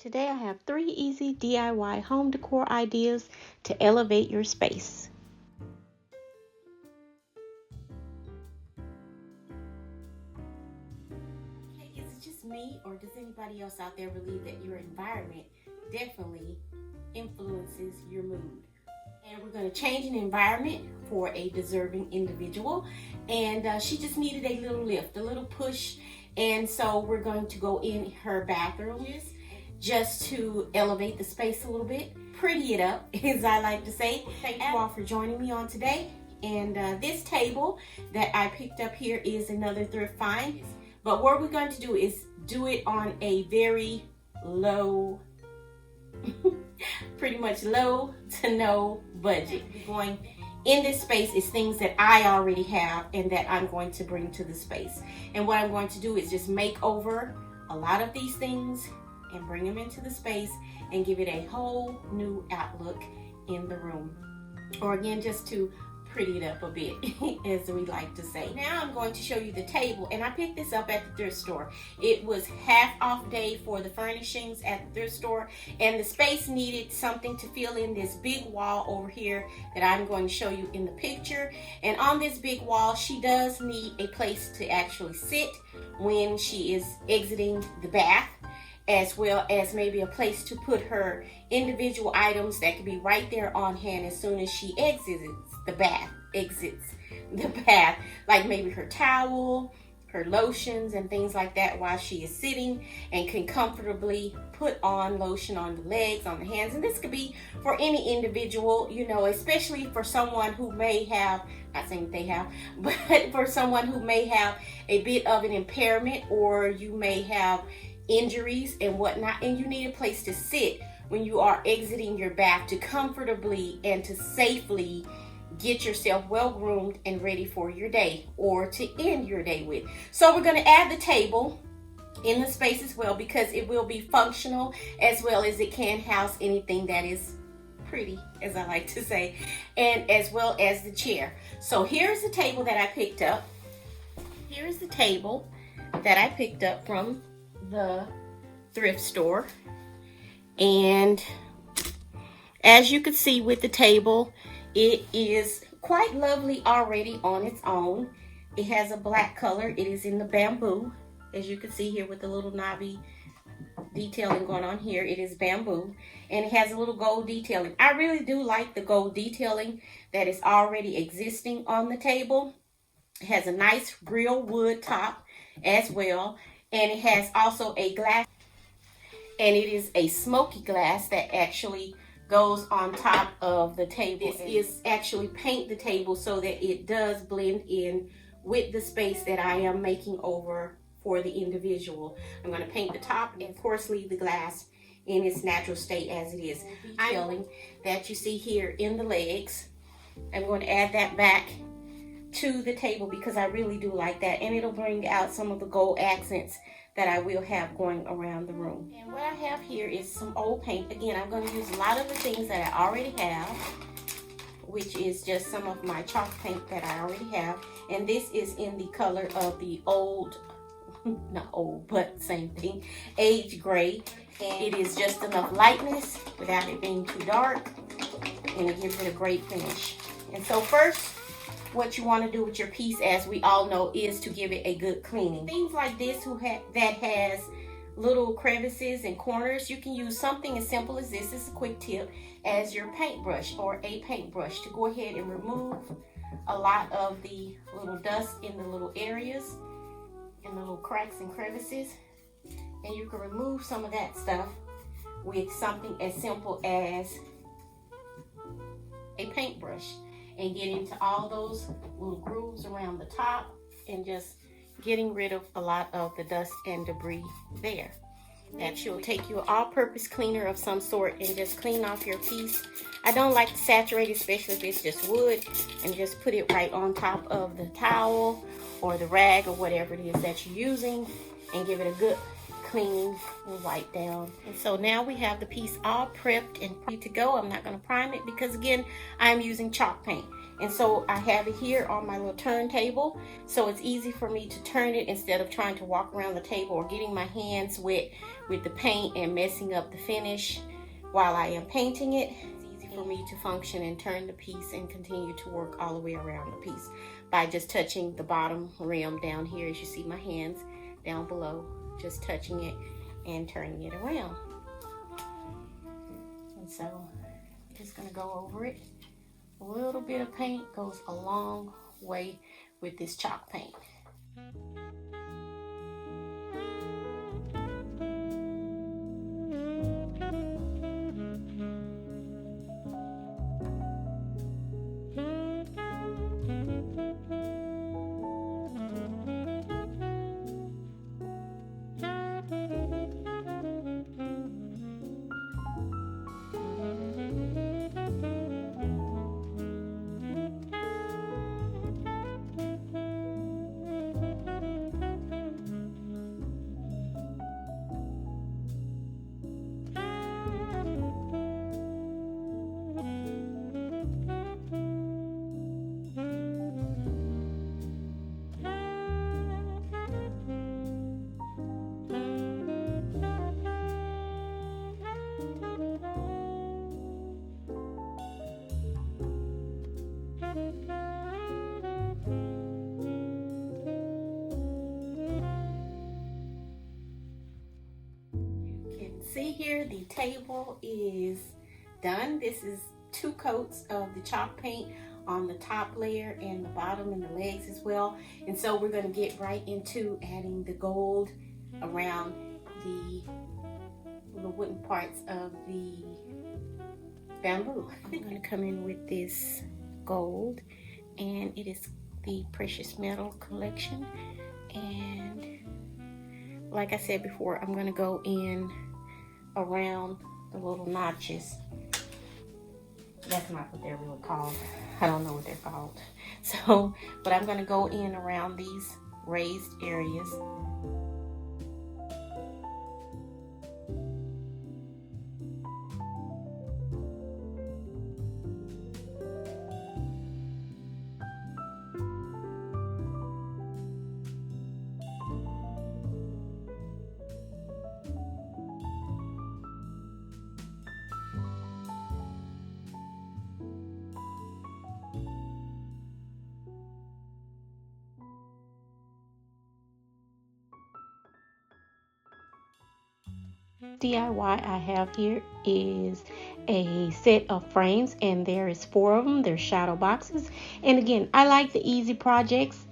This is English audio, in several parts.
Today I have 3 easy DIY home decor ideas to elevate your space. Hey, is it just me, or does anybody else out there believe that your environment definitely influences your mood? And we're going to change an environment for a deserving individual, and she just needed a little lift, a little push, and so we're going to go in her bathroom just to elevate the space a little bit, pretty it up, as I like to say. Thank you all for joining me on today. And this table that I picked up here is another thrift find, but what we're going to do is do it on a very low pretty much low to no budget. Going in this space is things that I already have and that I'm going to bring to the space. And what I'm going to do is just make over a lot of these things and bring them into the space and give it a whole new outlook in the room. Or again, just to pretty it up a bit, as we like to say. Now I'm going to show you the table, and I picked this up at the thrift store. It was half off day for the furnishings at the thrift store, and the space needed something to fill in this big wall over here that I'm going to show you in the picture. And on this big wall, she does need a place to actually sit when she is exiting the bath, as well as maybe a place to put her individual items that could be right there on hand as soon as she exits the bath, like maybe her towel, her lotions, and things like that while she is sitting, and can comfortably put on lotion on the legs, on the hands. And this could be for any individual, you know, especially for someone who may have, not saying they have, but for someone who may have a bit of an impairment, or you may have injuries and whatnot, and you need a place to sit when you are exiting your bath to comfortably and to safely get yourself well groomed and ready for your day, or to end your day with. So we're going to add the table in the space as well, because it will be functional, as well as it can house anything that is pretty, as I like to say, and as well as the chair. So here's the table that I picked up. Here's the table that I picked up from the thrift store, and as you can see with the table, it is quite lovely already on its own. It has a black color. It is in the bamboo, as you can see here with the little knobby detailing going on here. It is bamboo, and it has a little gold detailing. I really do like the gold detailing that is already existing on the table. It has a nice real wood top as well, and it has also a glass, and it is a smoky glass that actually goes on top of the table. This is actually paint the table so that it does blend in with the space that I am making over for the individual. I'm going to paint the top and of course leave the glass in its natural state as it is. Detailing that you see here in the legs, I'm going to add that back to the table because I really do like that, and it'll bring out some of the gold accents that I will have going around the room. And what I have here is some old paint. Again, I'm going to use a lot of the things that I already have, which is just some of my chalk paint that I already have. And this is in the color of the old, not old, but same thing, age gray. And it is just enough lightness without it being too dark, and it gives it a great finish. And so first, what you want to do with your piece, as we all know, is to give it a good cleaning. Things like this that has little crevices and corners, you can use something as simple as this. This is a quick tip, as your paintbrush or a paintbrush, to go ahead and remove a lot of the little dust in the little areas and the little cracks and crevices. And you can remove some of that stuff with something as simple as a paintbrush, and get into all those little grooves around the top and just getting rid of a lot of the dust and debris there. That you'll take your all-purpose cleaner of some sort and just clean off your piece. I don't like to saturate, especially if it's just wood, and just put it right on top of the towel or the rag or whatever it is that you're using, and give it a good clean and wipe down. And so now we have the piece all prepped and ready to go. I'm not going to prime it because again, I'm using chalk paint. And so I have it here on my little turntable, so it's easy for me to turn it instead of trying to walk around the table or getting my hands wet with the paint and messing up the finish while I am painting it. It's easy for me to function and turn the piece and continue to work all the way around the piece by just touching the bottom rim down here, as you see my hands down below, just touching it and turning it around. And so I'm just gonna go over it. A little bit of paint goes a long way with this chalk paint. See here, the table is done. This is 2 coats of the chalk paint on the top layer and the bottom and the legs as well. And so we're going to get right into adding the gold around the little wooden parts of the bamboo. I'm going to come in with this gold, and it is the Precious Metal collection. And like I said before, I'm going to go in around the little notches. That's not what they're really called. I don't know what they're called. So, but I'm going to go in around these raised areas. DIY I have here is a set of frames, and there is 4 of them. They're shadow boxes, and again, I like the easy projects,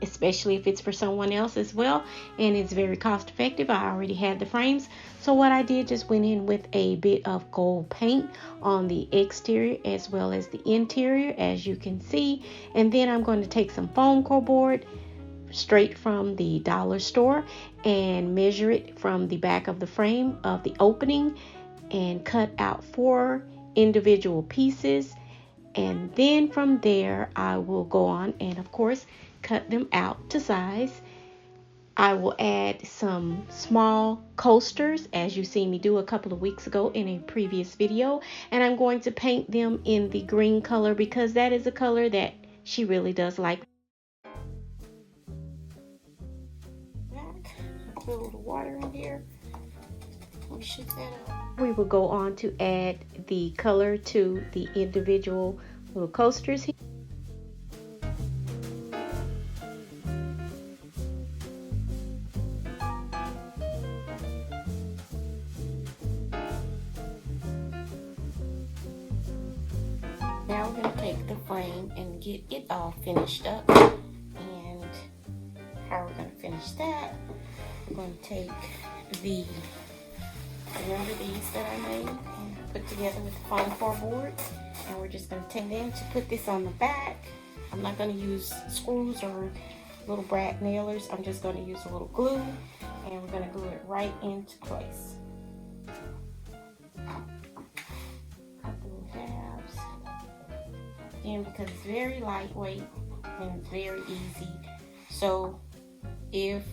especially if it's for someone else as well, and it's very cost effective. I already had the frames, so what I did, just went in with a bit of gold paint on the exterior as well as the interior, as you can see. And then I'm going to take some foam core board straight from the dollar store and measure it from the back of the frame of the opening and cut out 4 individual pieces. And then from there I will go on and of course cut them out to size. I will add some small coasters, as you see me do a couple of weeks ago in a previous video, and I'm going to paint them in the green color because that is a color that she really does like. Put a little water in here. Shake that up. We will go on to add the color to the individual little coasters here. Now we're going to take the frame and get it all finished up. And how we're going to finish that, we're going to take the, remember these that I made and put together with the foam core board, and we're just going to take them to put this on the back. I'm not going to use screws or little brad nailers. I'm just going to use a little glue, and we're going to glue it right into place. Couple of tabs. Again, because it's very lightweight and it's very easy. So if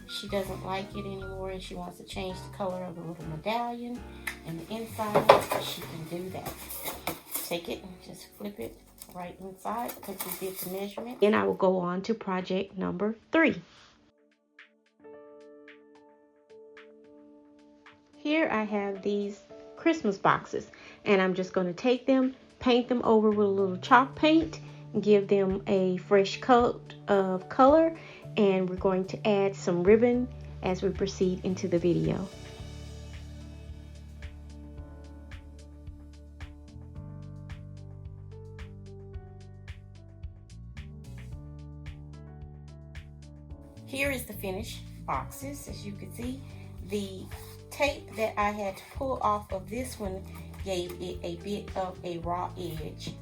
she doesn't like it anymore and she wants to change the color of the little medallion and the inside, she can do that. Take it and just flip it right inside because we did the measurement. Then I will go on to project number 3. Here I have these Christmas boxes, and I'm just going to take them, paint them over with a little chalk paint, give them a fresh coat of color, and we're going to add some ribbon as we proceed into the video. Here is the finished boxes. As you can see, the tape that I had to pull off of this one gave it a bit of a raw edge.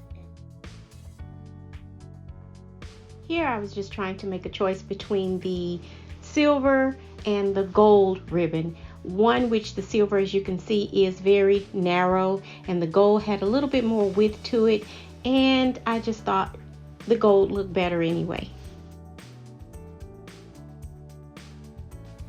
Here I was just trying to make a choice between the silver and the gold ribbon. One which the silver, as you can see, is very narrow, and the gold had a little bit more width to it, and I just thought the gold looked better anyway.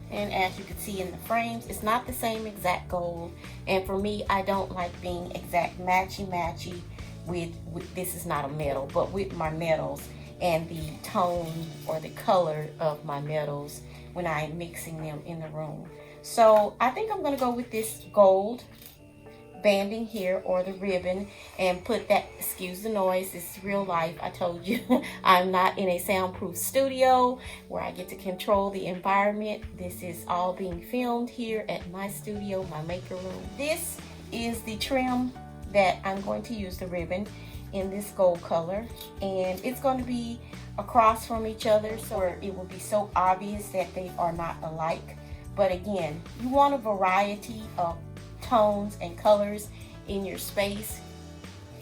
And as you can see in the frames, it's not the same exact gold. And for me, I don't like being exact matchy with this is not a metal, but with my metals and the tone or the color of my metals when I'm mixing them in the room. So I think I'm gonna go with this gold banding here, or the ribbon, and put that, excuse the noise, this is real life. I told you I'm not in a soundproof studio where I get to control the environment. This is all being filmed here at my studio, my maker room. This is the trim that I'm going to use, the ribbon in this gold color, and it's going to be across from each other so it will be so obvious that they are not alike. But again, you want a variety of tones and colors in your space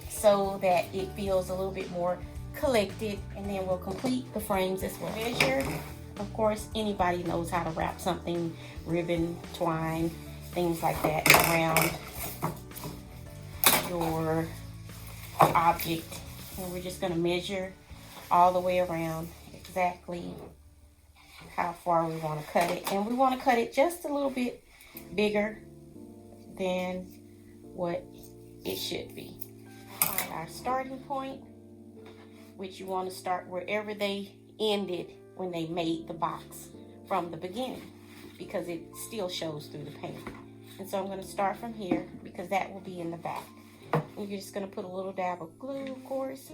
so that it feels a little bit more collected. And then we'll complete the frames as well. Measure, of course, anybody knows how to wrap something, ribbon, twine, things like that around your object. And we're just going to measure all the way around exactly how far we want to cut it. And we want to cut it just a little bit bigger than what it should be. Find our starting point, which you want to start wherever they ended when they made the box from the beginning, because it still shows through the paint. And so I'm going to start from here because that will be in the back. And you're just going to put a little dab of glue, of course.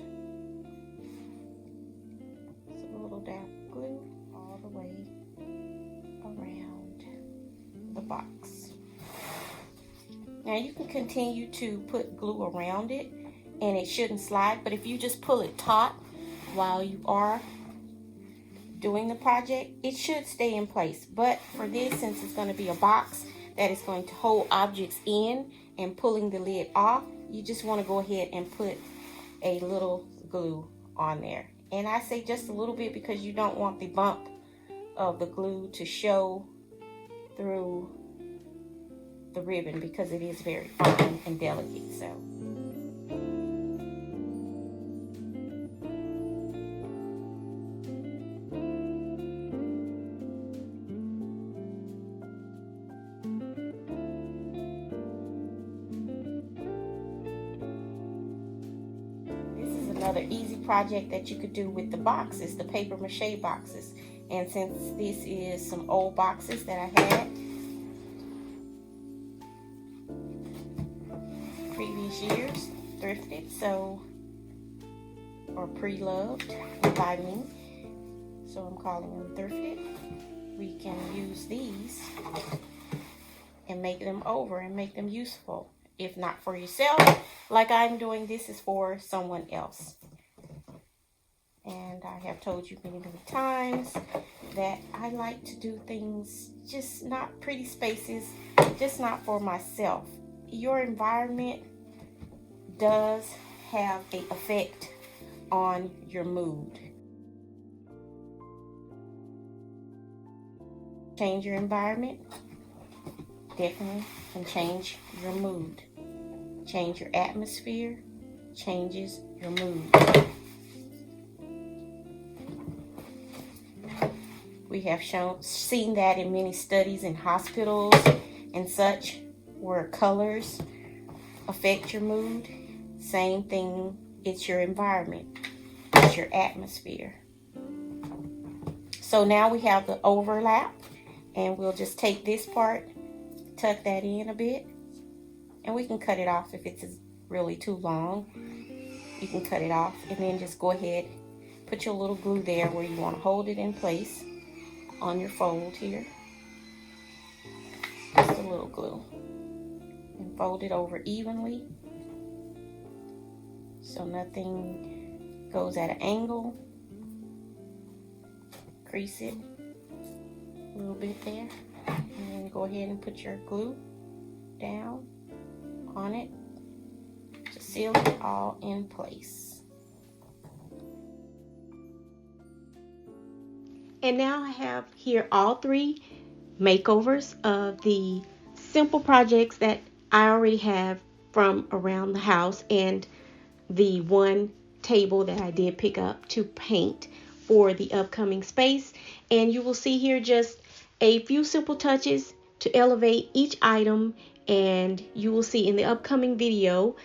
Just a little dab of glue all the way around the box. Now you can continue to put glue around it and it shouldn't slide, but if you just pull it taut while you are doing the project, it should stay in place. But for this, since it's going to be a box that is going to hold objects in and pulling the lid off, you just want to go ahead and put a little glue on there. And I say just a little bit because you don't want the bump of the glue to show through the ribbon because it is very fine and delicate. So this is another easy project that you could do with the boxes, the paper mache boxes. And since this is some old boxes that I had previous years, thrifted, so, or pre-loved by me, so I'm calling them thrifted. We can use these and make them over and make them useful. If not for yourself, like I'm doing, this is for someone else. And I have told you many times that I like to do things, just not pretty spaces, just not for myself. Your environment does have an effect on your mood. Change your environment definitely can change your mood. Change your atmosphere changes your mood. We have seen that in many studies in hospitals and such, where colors affect your mood. Same thing It's your environment. It's your atmosphere. So now we have the overlap, and we'll just take this part, tuck that in a bit, and we can cut it off if it's really too long. You can cut it off, and then just go ahead, put your little glue there where you want to hold it in place on your fold here. Just a little glue. And fold it over evenly so nothing goes at an angle. Crease it a little bit there, and then go ahead and put your glue down on it to seal it all in place. And now I have here all 3 makeovers of the simple projects that I already have from around the house, and the one table that I did pick up to paint for the upcoming space. And you will see here just a few simple touches to elevate each item, and you will see in the upcoming video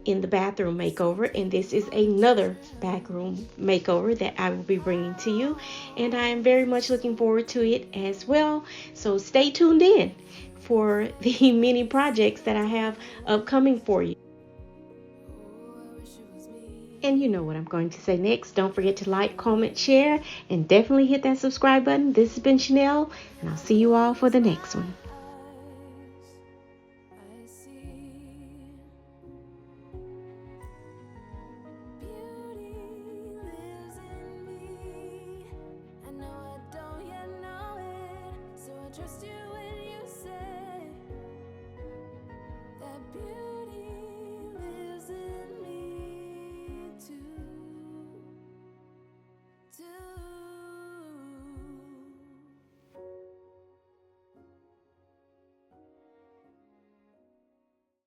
in the bathroom makeover. And this is another bathroom makeover that I will be bringing to you, and I am very much looking forward to it as well. So stay tuned in for the many projects that I have upcoming for you. And you know what I'm going to say next. Don't forget to like, comment, share, and definitely hit that subscribe button. This has been Chanel, and I'll see you all for the next one.